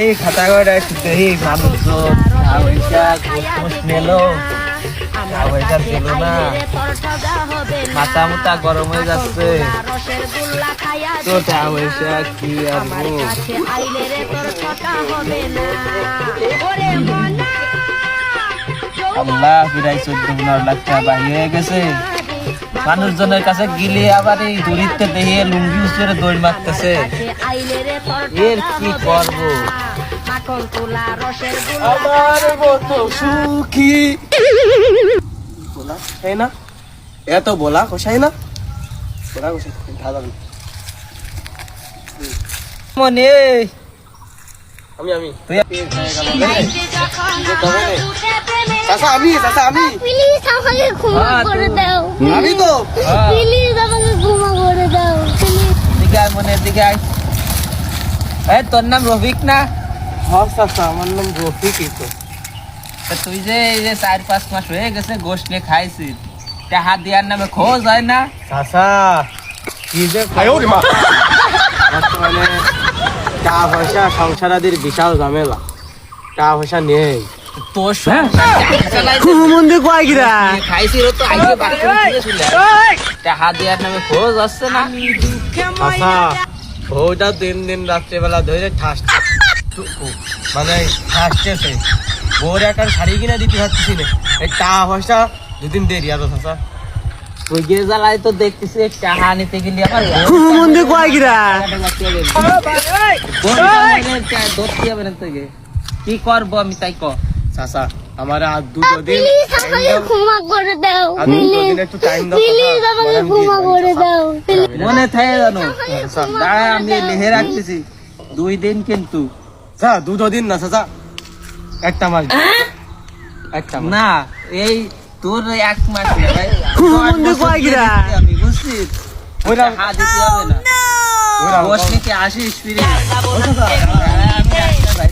এই খাতা করে এই মানুষজন নেলো পয়সা দিল না, মাথা মুথা গরম হয়ে যাচ্ছে। তো টাকা পয়সা কি আনবো? আল্লাহ প্রায় 14-15 লাখ টাকা বাহির হয়ে গেছে। মানুষজনের কাছে গিলে আবার এই দরিদ্র দেহে লুঙ্গি উচরে দৌড় মারতেছে। এর কি করবো? আমার মতো সুখী বলা है ना, এত বলা কষাই না, বলা কষাই ঢালা মনে আমি তুই চাচা আমি প্লিজ আমাকে ক্ষমা করে দাও, আমি তো প্লিজ আমাকে ক্ষমা করে দাও। দিকে আয়, মনের দিকে আয়। এই তোর নাম রফিক না? হ্যাঁ চাচা, আমার নাম রফিকই তো। তা তুই যে এই যে 4-5 মাস হয়ে গেছে গোশ নিয়ে খাইছিস, টাকা দেওয়ার নামে খোঁজ হয় না? চাচা কি যে বর্তমানে টাকা পয়সা সংসারাদির বিশাল ঝামেলা, টাকা পয়সা নেই। তোর মন্দির কয় গিরা খাইছিস তো আইকে বাথরুমে চলে টাকা দেওয়ার নামে খোঁজ আসছে না? চাচা বউটা দিন রাত্রেবেলা ধরে ঠাস মানে ঠাসতেছে, বউর একটা শাড়ি কিনা দিতে পারতেছি না, এই টাকা পয়সা দুদিন দেরি আছে চাচা। তুই গে জ্বালায় তো দেখতেছি টাকা নিতে গেলি আবার মন্দির কয় গিরা কি করবো আমি তাই ক? চাচা আমার আর দুটো দিন প্লিজ আমাকে ক্ষমা করে দাও, আর দুটো দিন একটু টাইম দাও প্লিজ আমাকে ক্ষমা করে দাও। মনে থাকে জানো, দাঁড়া আমি লিখে রাখতেছি 2 দিন কিন্তু চাচা, দুটো দিন না চাচা, একটা মাস, একটা মাস। না, এই তোর 1 মাস না ভাই, মন্দির কয় গিরা আমি বুঝছিস ওইটা টাকা দিতে হবে না, ওইটা বস নিতে আসিস ফিরে ও চাচা, আমি একটা ভাই